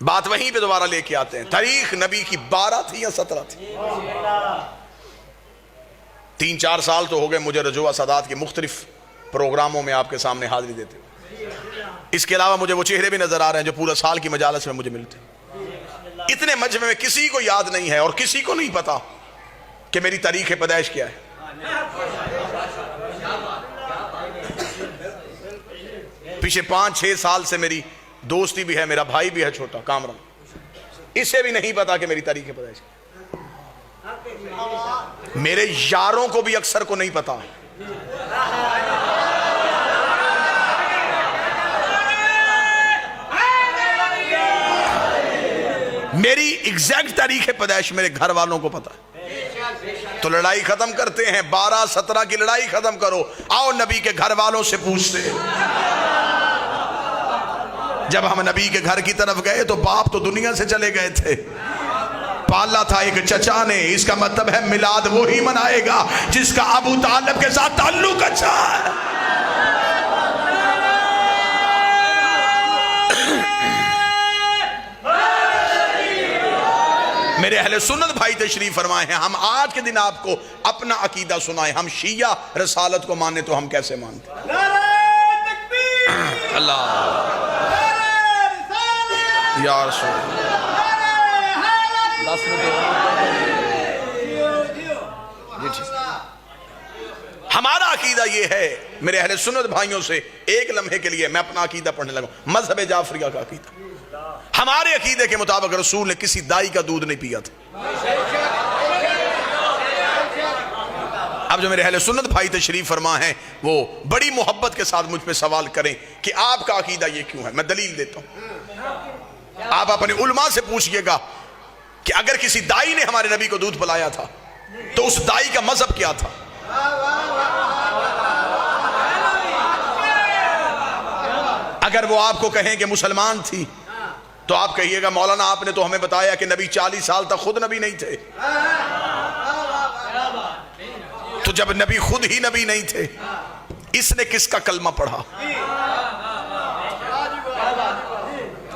بات وہیں پہ دوبارہ لے کے آتے ہیں. تاریخ نبی کی 12 تھی یا 17 تھی؟ 3-4 سال تو ہو گئے مجھے رجوع سادات کے مختلف پروگراموں میں آپ کے سامنے حاضری دیتے ہوئے. اس کے علاوہ مجھے وہ چہرے بھی نظر آ رہے ہیں جو پورا سال کی مجالس میں مجھے ملتے ہیں. اتنے مجمع میں کسی کو یاد نہیں ہے اور کسی کو نہیں پتا کہ میری تاریخ پیدائش کیا ہے. پیچھے 5-6 سال سے میری دوستی بھی ہے, میرا بھائی بھی ہے چھوٹا کامران, اسے بھی نہیں پتا کہ میری تاریخ پیدائش کیا ہے. میرے یاروں کو بھی اکثر کو نہیں پتا. میری ایگزیکٹ تاریخ پیدائش میرے گھر والوں کو پتا ہے. تو لڑائی ختم کرتے ہیں, 12-17 کی لڑائی ختم کرو, آؤ نبی کے گھر والوں سے پوچھتے ہیں. جب ہم نبی کے گھر کی طرف گئے تو باپ تو دنیا سے چلے گئے تھے, پالا تھا ایک چچا نے. اس کا مطلب ہے میلاد وہی منائے گا جس کا ابو طالب کے ساتھ تعلق اچھا ہے. میرے اہل سنت بھائی تشریف فرمائے ہیں, ہم آج کے دن آپ کو اپنا عقیدہ سنائیں. ہم شیعہ رسالت کو ماننے تو ہم کیسے مانتے ہیں؟ اللہ یا رسول ہمارا عقیدہ یہ ہے. میرے اہل سنت بھائیوں سے ایک لمحے کے لیے میں اپنا عقیدہ پڑھنے لگا. مذہب جعفریہ کا عقیدہ, ہمارے عقیدے کے مطابق رسول نے کسی دائی کا دودھ نہیں پیا تھا. اب جو میرے اہل سنت بھائی تشریف فرما ہیں وہ بڑی محبت کے ساتھ مجھ پہ سوال کریں کہ آپ کا عقیدہ یہ کیوں ہے. میں دلیل دیتا ہوں. آپ اپنے علماء سے پوچھئے گا کہ اگر کسی دائی نے ہمارے نبی کو دودھ پلایا تھا تو اس دائی کا مذہب کیا تھا؟ اگر وہ آپ کو کہیں کہ مسلمان تھی تو آپ کہیے گا مولانا آپ نے تو ہمیں بتایا کہ نبی 40 سال تک خود نبی نہیں تھے. تو جب نبی خود ہی نبی نہیں تھے, اس نے کس کا کلمہ پڑھا؟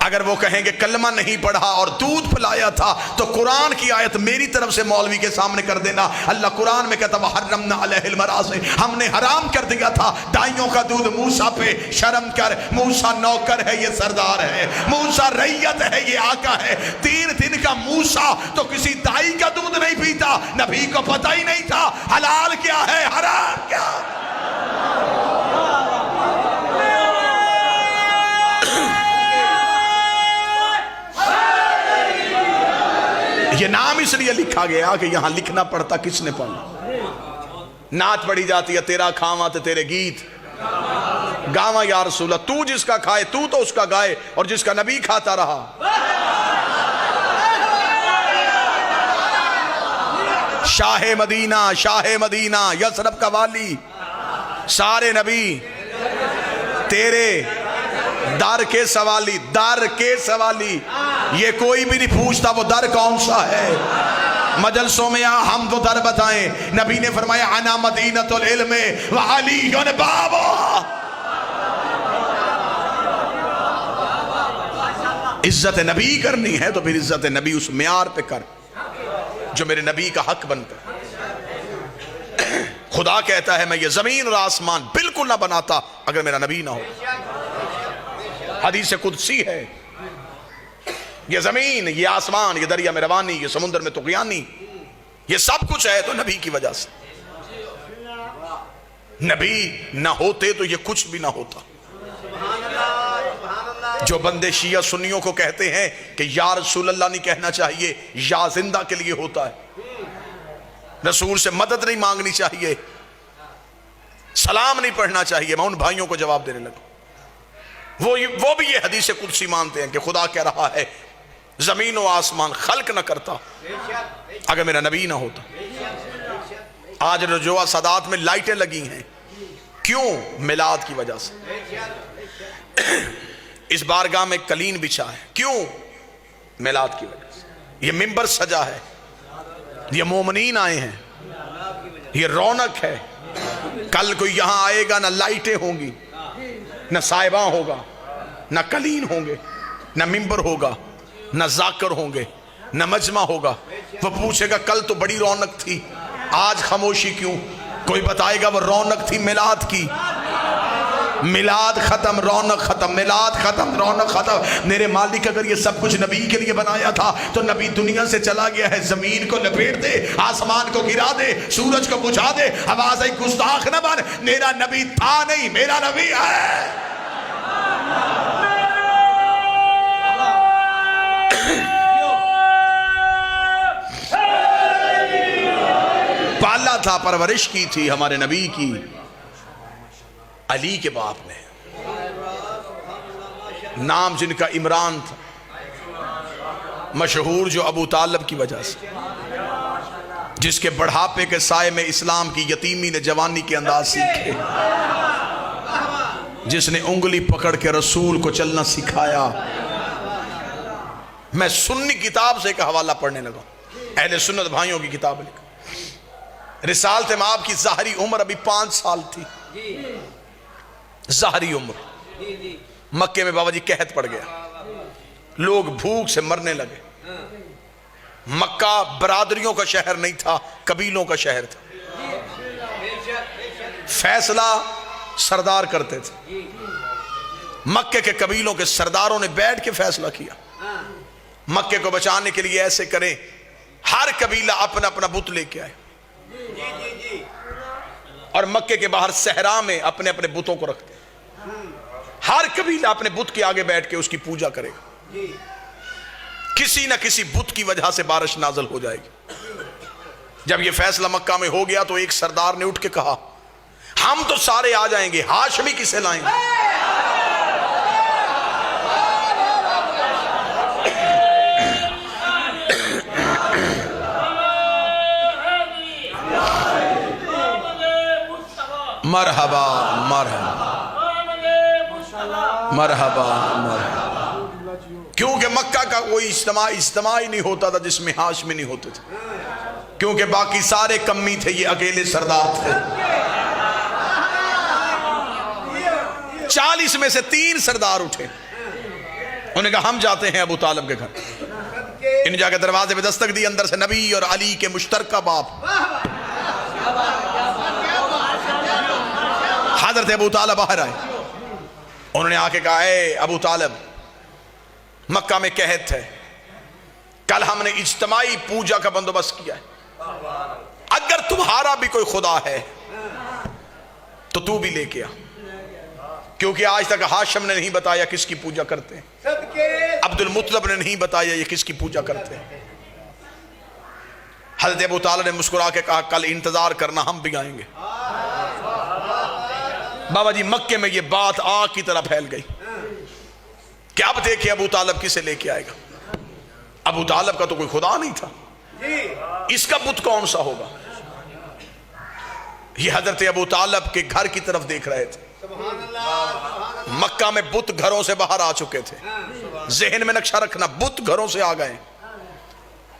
اگر وہ کہیں گے کلمہ نہیں پڑھا اور دودھ پلایا تھا تو قرآن کی آیت میری طرف سے مولوی کے سامنے کر دینا. اللہ قرآن میں کہتا وحرمنا علیہ المراضع, ہم نے حرام کر دیا تھا دائیوں کا دودھ موسیٰ پہ. شرم کر, موسیٰ نوکر ہے, یہ سردار ہے. موسیٰ رعیت ہے, یہ آقا ہے. 3 دن کا موسیٰ تو کسی دائی کا دودھ نہیں پیتا. نبی کو پتہ ہی نہیں تھا حلال کیا ہے حرام کیا. یہ نام اس لیے لکھا گیا کہ یہاں لکھنا پڑتا کس نے پڑھا. نعت پڑھی جاتی ہے تیرا کھاواں تے تیرے گیت گاواں یا رسول اللہ. تو جس کا کھائے تو اس کا گائے, اور جس کا نبی کھاتا رہا. شاہ مدینہ یثرب کا والی, سارے نبی تیرے در کے سوالی. یہ کوئی بھی نہیں پوچھتا وہ در کون سا ہے. مجلسوں میں ہم وہ در بتائیں. نبی نے فرمایا انا مدینۃ العلم وعلی بابا. عزت نبی کرنی ہے تو پھر عزت نبی اس معیار پہ کر جو میرے نبی کا حق بنتا ہے. خدا کہتا ہے میں یہ زمین اور آسمان بالکل نہ بناتا اگر میرا نبی نہ ہو. حدیث قدسی ہے, یہ زمین, یہ آسمان, یہ دریا میں روانی, یہ سمندر میں طغیانی, یہ سب کچھ ہے تو نبی کی وجہ سے. نبی نہ ہوتے تو یہ کچھ بھی نہ ہوتا. جو بندے شیعہ سنیوں کو کہتے ہیں کہ یا رسول اللہ نہیں کہنا چاہیے, یا زندہ کے لیے ہوتا ہے. رسول سے مدد نہیں مانگنی چاہیے, سلام نہیں پڑھنا چاہیے. میں ان بھائیوں کو جواب دینے لگا. وہ بھی یہ حدیث قدسی مانتے ہیں کہ خدا کہہ رہا ہے زمین و آسمان خلق نہ کرتا اگر میرا نبی نہ ہوتا. آج رجوع سادات میں لائٹیں لگی ہیں, کیوں؟ میلاد کی وجہ سے. اس بارگاہ میں قلین بچھا ہے, کیوں؟ میلاد کی وجہ سے. یہ منبر سجا ہے, یہ مومنین آئے ہیں, یہ رونق ہے. کل کوئی یہاں آئے گا نہ لائٹیں ہوں گی, نہ سائباں ہوگا, نہ قلین ہوں گے, نہ منبر ہوگا. نہ ذاکر ہوں گے، نہ مجمع ہوگا. وہ پوچھے گا کل تو بڑی رونق تھی، آج خاموشی کیوں؟ کوئی بتائے گا وہ رونق تھی میلاد کی. میلاد ختم، رونق ختم، میلاد ختم، رونق ختم. میرے مالک اگر یہ سب کچھ نبی کے لیے بنایا تھا تو نبی دنیا سے چلا گیا ہے. زمین کو لپیٹ دے، آسمان کو گرا دے، سورج کو بجھا دے، آواز آئی گستاخ نہ بن. میرا نبی تھا نہیں، میرا نبی ہے. پالا تھا، پرورش کی تھی ہمارے نبی کی علی کے باپ نے. نام جن کا عمران تھا، مشہور جو ابو طالب کی وجہ سے، جس کے بڑھاپے کے سائے میں اسلام کی یتیمی نے جوانی کے انداز سیکھے، جس نے انگلی پکڑ کے رسول کو چلنا سکھایا. میں سنی کتاب سے ایک حوالہ پڑھنے لگا، اہل سنت بھائیوں کی کتاب لکھا. رسالت مآب کی ظاہری عمر ابھی 5 سال تھی. ظاہری عمر. مکے میں بابا جی قحط پڑ گیا، لوگ بھوک سے مرنے لگے. مکہ برادریوں کا شہر نہیں تھا، قبیلوں کا شہر تھا. فیصلہ سردار کرتے تھے. مکے کے قبیلوں کے سرداروں نے بیٹھ کے فیصلہ کیا مکے کو بچانے کے لیے ایسے کریں، ہر قبیلہ اپنا اپنا بت لے کے آئے اور مکے کے باہر صحرا میں اپنے اپنے بتوں کو رکھتے. ہر قبیلہ اپنے بت کے آگے بیٹھ کے اس کی پوجا کرے گا. کسی نہ کسی بت کی وجہ سے بارش نازل ہو جائے گی. جب یہ فیصلہ مکہ میں ہو گیا تو ایک سردار نے اٹھ کے کہا ہم تو سارے آ جائیں گے، ہاشمی کسے لائیں گے؟ مرحبا مرحبا مرحبا مرحبا. کیونکہ مکہ کا کوئی اجتماع ہی نہیں ہوتا تھا جس میں ہاشمی نہیں ہوتے تھے، کیونکہ باقی سارے کمی تھے، یہ اکیلے سردار تھے. 40 میں سے 3 سردار اٹھے. انہوں نے کہا ہم جاتے ہیں ابو طالب کے گھر. انہیں جا کے دروازے پہ دستک دی. اندر سے نبی اور علی کے مشترکہ باپ حضرت ابو طالب باہر آئے. انہوں نے آ کے کہا اے ابو طالب، مکہ میں قحط ہے، کل ہم نے اجتماعی پوجا کا بندوبست کیا ہے، اگر تمہارا بھی کوئی خدا ہے تو تو بھی لے کے آ. کیونکہ آج تک ہاشم نے نہیں بتایا کس کی پوجا کرتے ہیں، عبد المطلب نے نہیں بتایا یہ کس کی پوجا کرتے ہیں. حضرت ابو طالب نے مسکرا کے کہا کل انتظار کرنا، ہم بھی آئیں گے. بابا جی مکے میں یہ بات آگ کی طرح پھیل گئی کہ اب دیکھیں ابو طالب کسے لے کے آئے گا. ابو طالب کا تو کوئی خدا نہیں تھا، اس کا بت کون سا ہوگا؟ یہ حضرت ابو طالب کے گھر کی طرف دیکھ رہے تھے. مکہ میں بت گھروں سے باہر آ چکے تھے. ذہن میں نقشہ رکھنا، بت گھروں سے آ گئے.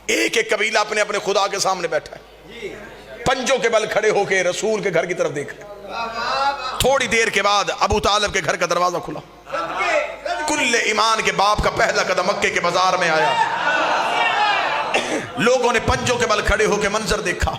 ایک ایک قبیلہ اپنے اپنے خدا کے سامنے بیٹھا ہے، پنجوں کے بل کھڑے ہو کے رسول کے گھر کی طرف دیکھ رہے. تھوڑی دیر کے بعد ابو طالب کے گھر کا دروازہ کھلا. کل ایمان کے باپ کا پہلا قدم مکے کے بازار میں آیا. لوگوں نے پنجوں کے بل کھڑے ہو کے منظر دیکھا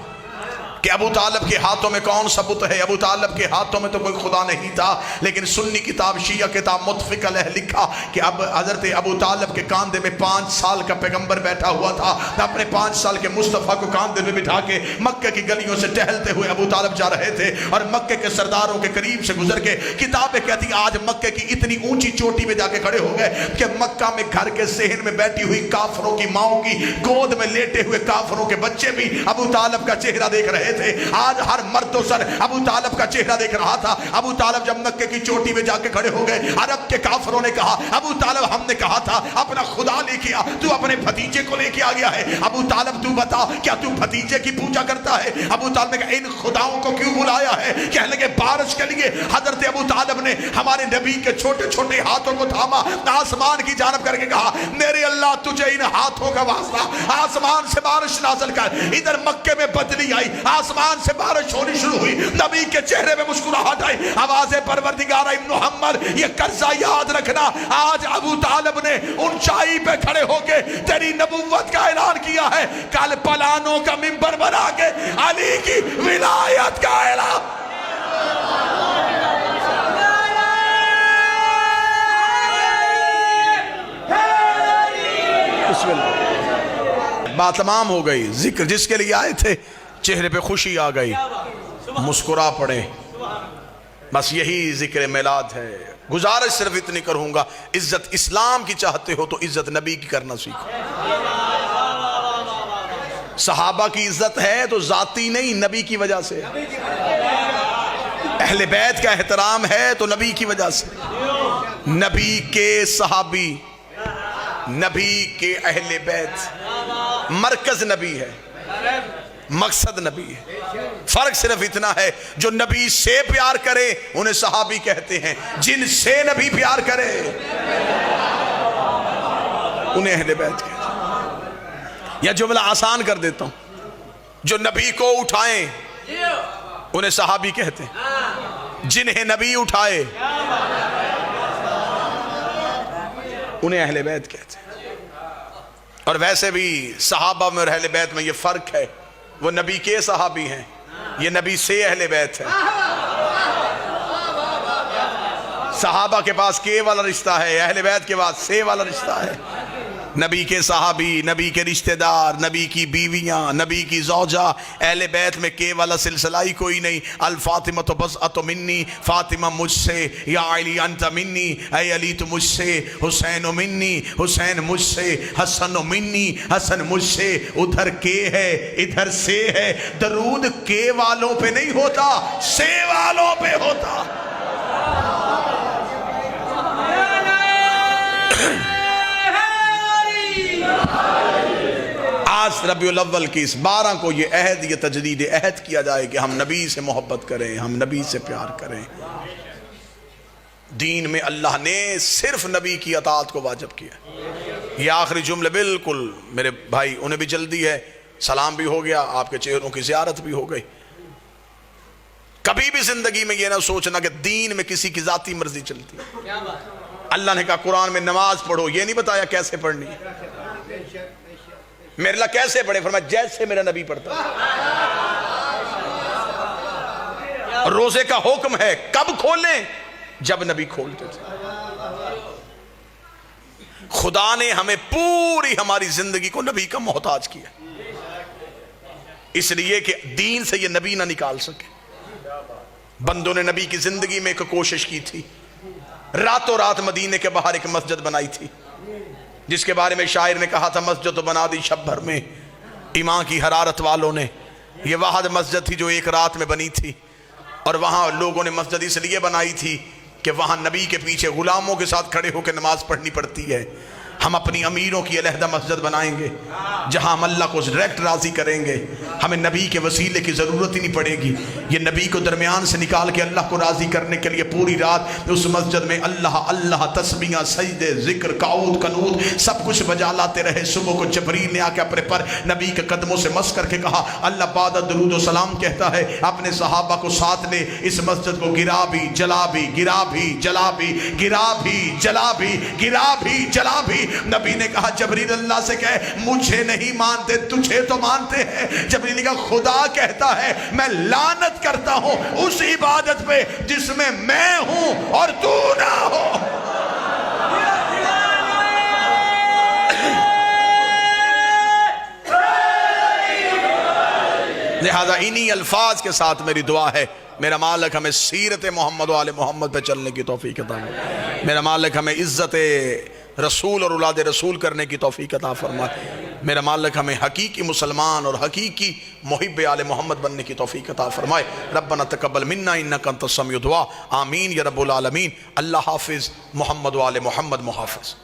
کہ ابو طالب کے ہاتھوں میں کون سا بت ہے. ابو طالب کے ہاتھوں میں تو کوئی خدا نہیں تھا، لیکن سنی کتاب شیعہ کتاب متفق علیہ لکھا کہ اب حضرت ابو طالب کے کاندھے میں 5 سال کا پیغمبر بیٹھا ہوا تھا. اپنے 5 سال کے مصطفیٰ کو کاندھے میں بٹھا کے مکہ کی گلیوں سے ٹہلتے ہوئے ابو طالب جا رہے تھے اور مکے کے سرداروں کے قریب سے گزر کے کتابیں کہتی آج مکے کی اتنی اونچی چوٹی میں جا کے کھڑے ہو گئے کہ مکہ میں گھر کے صحن میں بیٹھی ہوئی کافروں کی ماؤں کی گود میں لیٹے ہوئے کافروں کے بچے بھی ابو طالب کا چہرہ دیکھ رہے تھے. آج ہر مرد و سر ابو طالب کا چہرہ دیکھ رہا تھا. ابو طالب جب مکے کی چوٹی میں جا کے کھڑے ہو گئے، عرب کے کافروں نے کہا ابو طالب ہم نے کہا تھا اپنا خدا لے کے آ، تو اپنے بھتیجے کو لے کے آ گیا ہے. ابو طالب تو بتا کیا تو بھتیجے کی پوجا کرتا ہے؟ ابو طالب نے کہا ان خداؤں کو کیوں بلایا ہے؟ کہنے لگے بارش کے لیے. حضرت ابو طالب نے ہمارے نبی کے چھوٹے چھوٹے ہاتھوں کو تھاما، آسمان کی جانب کر کے کہا میرے اللہ تجھے ان ہاتھوں کا واسطہ، آسمان سے بارش نازل کر. ادھر مکے میں بدلی آئی، آسمان سے بارش ہونی شروع ہوئی. نبی کے چہرے میں مسکراہٹ آئی. آواز پروردگار ابن محمد یہ قرضہ یاد رکھنا، آج ابو طالب نے اونچائی پہ کھڑے ہو کے نبوت کا اعلان کیا ہے، کل پلانوں کا منبر بنا کے علی کی ولایت کا اعلان۔ بسم اللہ۔ بات تمام ہو گئی، ذکر جس کے لیے آئے تھے چہرے پہ خوشی آ گئی، مسکرا پڑے، بس یہی ذکر میلاد ہے۔ گزارش صرف اتنی کروں گا، عزت اسلام کی چاہتے ہو تو عزت نبی کی کرنا سیکھو۔ صحابہ کی عزت ہے تو ذاتی نہیں، نبی کی وجہ سے۔ اہل بیت کا احترام ہے تو نبی کی وجہ سے۔ نبی کے صحابی، نبی کے اہل بیت، مرکز نبی ہے، مقصد نبی ہے۔ فرق صرف اتنا ہے، جو نبی سے پیار کرے انہیں صحابی کہتے ہیں، جن سے نبی پیار کرے انہیں اہل بیت کہتے ہیں۔ یا جملہ آسان کر دیتا ہوں، جو نبی کو اٹھائیں انہیں صحابی کہتے ہیں، جنہیں نبی اٹھائے انہیں اہل بیت کہتے ہیں۔ اور ویسے بھی صحابہ میں اور اہل بیت میں یہ فرق ہے، وہ نبی کے صحابی ہیں، یہ نبی سے اہل بیت ہے۔ صحابہ کے پاس کے والا رشتہ ہے، اہل بیت کے پاس سے والا رشتہ ہے۔ نبی کے صحابی، نبی کے رشتہ دار، نبی کی بیویاں، نبی کی زوجہ، اہل بیت میں کے والا سلسلہ ہی کوئی نہیں۔ الفاطمہ تو بضعۃ منی، فاطمہ مجھ سے، یا علی انت منی، اے علی تو مجھ سے، حسین منی، حسین مجھ سے، حسن منی، حسن مجھ سے۔ ادھر کے ہے ادھر سے ہے، درود کے والوں پہ نہیں ہوتا، سے والوں پہ ہوتا۔ آج ربیع الاول کی اس 12 کو یہ عہد، یہ تجدید عہد کیا جائے کہ ہم نبی سے محبت کریں، ہم نبی سے پیار کریں۔ دین میں اللہ نے صرف نبی کی اطاعت کو واجب کیا۔ یہ آخری جملے بالکل میرے بھائی، انہیں بھی جلدی ہے، سلام بھی ہو گیا، آپ کے چہروں کی زیارت بھی ہو گئی۔ کبھی بھی زندگی میں یہ نہ سوچنا کہ دین میں کسی کی ذاتی مرضی چلتی ہے۔ اللہ نے کہا قرآن میں نماز پڑھو، یہ نہیں بتایا کیسے پڑھنی ہے۔ میرے اللہ کیسے پڑھے؟ فرمایا جیسے میرا نبی پڑھتا ہے۔ روزے کا حکم ہے، کب کھولیں؟ جب نبی کھولتے تھے۔ خدا نے ہمیں پوری ہماری زندگی کو نبی کا محتاج کیا، اس لیے کہ دین سے یہ نبی نہ نکال سکے۔ بندوں نے نبی کی زندگی میں ایک کوشش کی تھی، راتوں رات مدینے کے باہر ایک مسجد بنائی تھی، جس کے بارے میں شاعر نے کہا تھا مسجد تو بنا دی شب بھر میں ایمان کی حرارت والوں نے۔ یہ واحد مسجد تھی جو ایک رات میں بنی تھی، اور وہاں لوگوں نے مسجد اس لیے بنائی تھی کہ وہاں نبی کے پیچھے غلاموں کے ساتھ کھڑے ہو کے نماز پڑھنی پڑتی ہے۔ ہم اپنی امیروں کی علیحدہ مسجد بنائیں گے جہاں ہم اللہ کو ڈائریکٹ راضی کریں گے، ہمیں نبی کے وسیلے کی ضرورت ہی نہیں پڑے گی۔ یہ نبی کو درمیان سے نکال کے اللہ کو راضی کرنے کے لیے پوری رات اس مسجد میں اللہ اللہ تسبیحاں، سجدے، ذکر، قعود، قنوت سب کچھ بجا لاتے رہے۔ صبح کو جبریل نے آ کے اپنے پر نبی کے قدموں سے مس کر کے کہا، اللہ بعد درود و سلام کہتا ہے اپنے صحابہ کو ساتھ لے، اس مسجد کو گرا بھی جلا بھی، گرا بھی جلا بھی، گرا بھی جلا بھی، گرا بھی جلا بھی۔ نبی نے کہا جبریل اللہ سے کہے مجھے نہیں مانتے تجھے تو مانتے ہیں۔ جبریل نے کہا خدا کہتا ہے میں لعنت کرتا ہوں اس عبادت پہ جس میں میں ہوں اور تو نہ ہو۔ لہذا انہی الفاظ کے ساتھ میری دعا ہے، میرا مالک ہمیں سیرت محمد و آل محمد پہ چلنے کی توفیق عطا فرمائے، میرا مالک ہمیں عزت رسول اور اولاد رسول کرنے کی توفیق عطا فرمائے، میرا مالک ہمیں حقیقی مسلمان اور حقیقی محب آل محمد بننے کی توفیق عطا فرمائے۔ ربنا تقبل منا انک انت السمیع الدعاء، آمین یا رب العالمین۔ اللہ حافظ، محمد و آل محمد محافظ۔